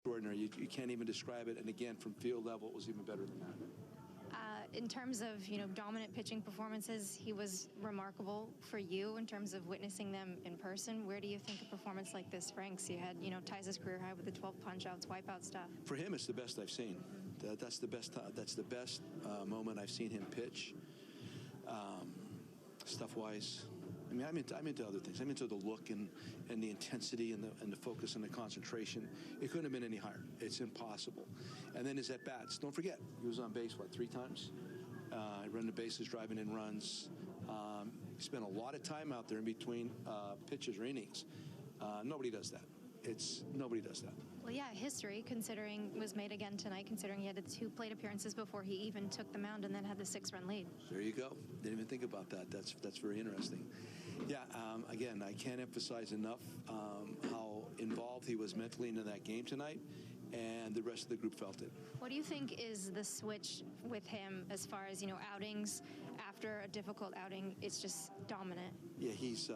extraordinary. You can't even describe it. And again, from field level, it was even better than that. In terms of, dominant pitching performances, he was remarkable for you in terms of witnessing them in person. Where do you think a performance like this ranks? You had, Ty's career high with the 12 punch-outs, wipeout stuff. For him, it's the best I've seen. That's the best. That's the best moment I've seen him pitch. Stuff-wise, I mean, I'm into other things. I'm into the look and the intensity and the focus and the concentration. It couldn't have been any higher. It's impossible. And then his at-bats. Don't forget, he was on base, what, 3 times? Run the bases, driving in runs. He spent a lot of time out there in between pitches or innings. Nobody does that. Nobody does that. Well, yeah, history was made again tonight, considering he had the 2 plate appearances before he even took the mound and then had the 6-run lead. There you go. Didn't even think about that. That's very interesting. Yeah, again, I can't emphasize enough how involved he was mentally into that game tonight, and the rest of the group felt it. What do you think is the switch with him as far as, outings after a difficult outing? It's just dominant. Yeah, he's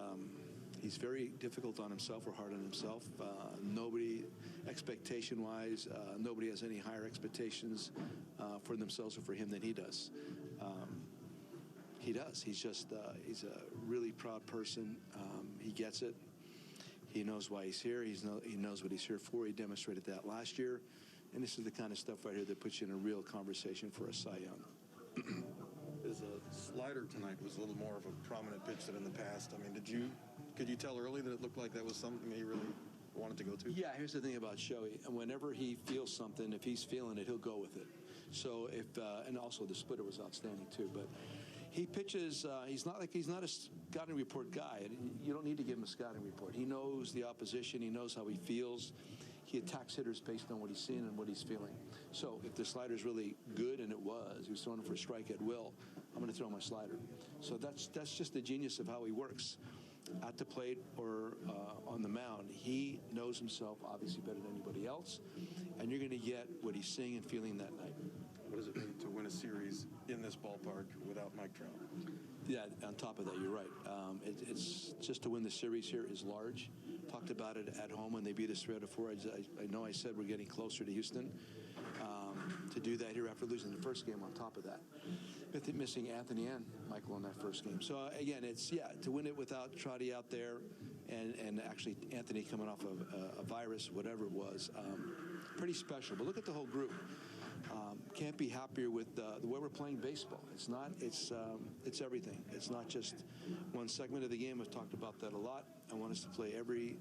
very difficult on himself or hard on himself. Nobody, expectation-wise, nobody has any higher expectations for themselves or for him than he does. He does. He's a really proud person. He gets it. He knows why he's here. He knows what he's here for. He demonstrated that last year. And this is the kind of stuff right here that puts you in a real conversation for a Cy Young. His slider tonight was a little more of a prominent pitch than in the past. I mean, could you tell early that it looked like that was something he really wanted to go to? Yeah, here's the thing about Shohei. Whenever he feels something, if he's feeling it, he'll go with it. So and also the splitter was outstanding too. But he pitches. He's not a scouting report guy. You don't need to give him a scouting report. He knows the opposition. He knows how he feels. He attacks hitters based on what he's seeing and what he's feeling. So if the slider's really good, and it was, he was throwing it for a strike at will, I'm going to throw my slider. So that's just the genius of how he works. At the plate or on the mound, he knows himself obviously better than anybody else, and you're going to get what he's seeing and feeling that night. What does it mean to win a series in this ballpark without Mike Trout? Yeah, on top of that, you're right. It's just to win the series here is large. Talked about it at home when they beat us 3-4. I know I said we're getting closer to Houston. To do that here after losing the first game on top of that. With missing Anthony and Michael in that first game. So again, it's, to win it without Trouty out there and actually Anthony coming off of a virus, whatever it was, pretty special. But look at the whole group. Can't be happier with the way we're playing baseball. It's everything. It's not just one segment of the game. I've talked about that a lot. I want us to play every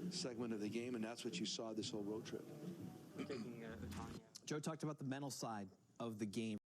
segment of the game, and that's what you saw this whole road trip. Joe talked about the mental side of the game.